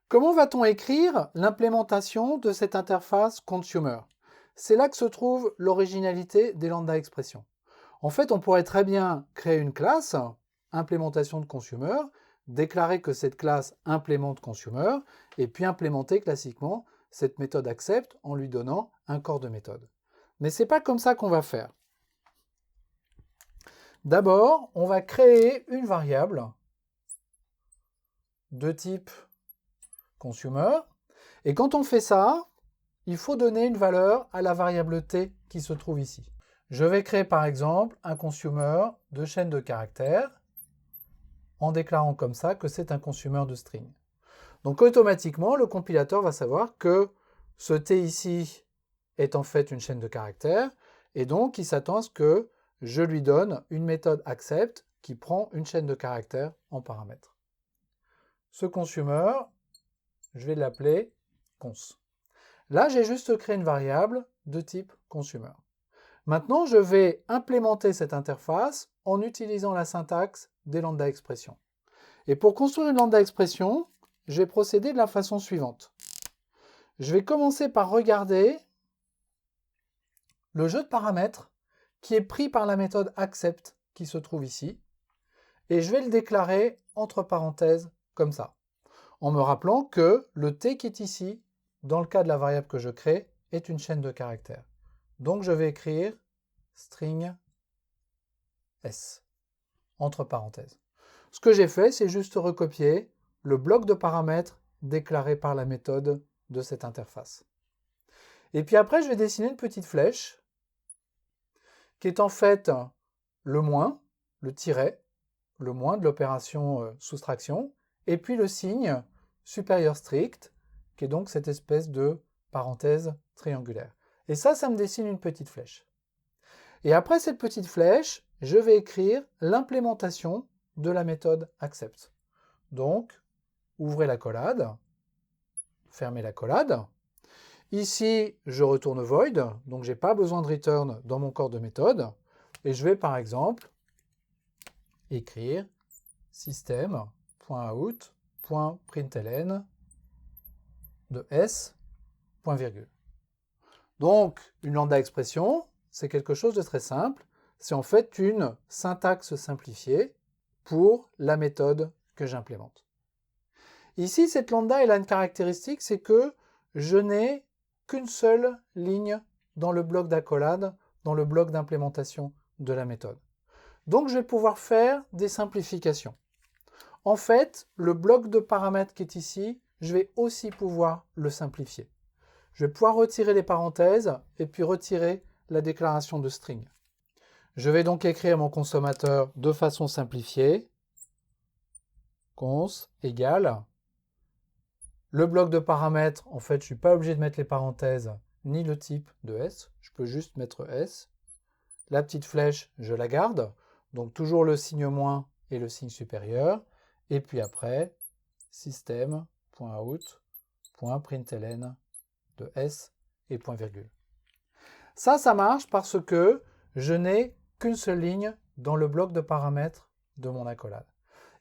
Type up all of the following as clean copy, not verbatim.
Comment va-t-on écrire l'implémentation de cette interface consumer? C'est là que se trouve l'originalité des lambda expressions. En fait, on pourrait très bien créer une classe, implémentation de consumer, déclarer que cette classe implémente consumer, et puis implémenter classiquement cette méthode accept en lui donnant un corps de méthode. Mais ce n'est pas comme ça qu'on va faire. D'abord, on va créer une variable de type consumer, et quand on fait ça, il faut donner une valeur à la variable t qui se trouve ici. Je vais créer par exemple un consumer de chaîne de caractères en déclarant comme ça que c'est un consumer de string. Donc automatiquement, le compilateur va savoir que ce t ici est en fait une chaîne de caractères et donc il s'attend à ce que je lui donne une méthode accept qui prend une chaîne de caractères en paramètre. Ce consumer, je vais l'appeler cons. Là, j'ai juste créé une variable de type consumer. Maintenant, je vais implémenter cette interface en utilisant la syntaxe des lambda expressions. Et pour construire une lambda expression, je vais procéder de la façon suivante. Je vais commencer par regarder le jeu de paramètres qui est pris par la méthode accept qui se trouve ici, et je vais le déclarer entre parenthèses comme ça, en me rappelant que le t qui est ici, dans le cas de la variable que je crée, est une chaîne de caractères. Donc je vais écrire string s, entre parenthèses. Ce que j'ai fait, c'est juste recopier le bloc de paramètres déclaré par la méthode de cette interface. Et puis après, je vais dessiner une petite flèche qui est en fait le moins, le tiret, le moins de l'opération soustraction, et puis le signe supérieur strict, qui est donc cette espèce de parenthèse triangulaire. Et ça me dessine une petite flèche. Et après cette petite flèche, je vais écrire l'implémentation de la méthode accept. Donc, ouvrez la collade, fermez la collade. Ici, je retourne void, donc je n'ai pas besoin de return dans mon corps de méthode. Et je vais par exemple écrire system.out.println de s, point virgule. Donc, une lambda expression, c'est quelque chose de très simple. C'est en fait une syntaxe simplifiée pour la méthode que j'implémente. Ici, cette lambda, elle a une caractéristique, c'est que je n'ai qu'une seule ligne dans le bloc d'accolade, dans le bloc d'implémentation de la méthode. Donc, je vais pouvoir faire des simplifications. En fait, le bloc de paramètres qui est ici, je vais aussi pouvoir le simplifier. Je vais pouvoir retirer les parenthèses et puis retirer la déclaration de string. Je vais donc écrire mon consommateur de façon simplifiée. Cons égale. Le bloc de paramètres, en fait, je ne suis pas obligé de mettre les parenthèses ni le type de S. Je peux juste mettre S. La petite flèche, je la garde. Donc toujours le signe moins et le signe supérieur. Et puis après, system.out.println de S et point virgule. Ça marche parce que je n'ai qu'une seule ligne dans le bloc de paramètres de mon accolade.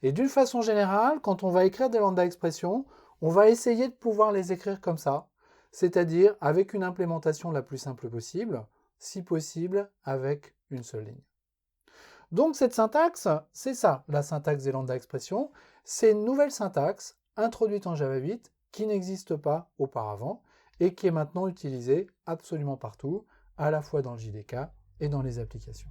Et d'une façon générale, quand on va écrire des lambda expressions, on va essayer de pouvoir les écrire comme ça, c'est-à-dire avec une implémentation la plus simple possible, si possible avec une seule ligne. Donc cette syntaxe, c'est ça, la syntaxe des lambda expressions, c'est une nouvelle syntaxe introduite en Java 8 qui n'existe pas auparavant et qui est maintenant utilisée absolument partout, à la fois dans le JDK et dans les applications.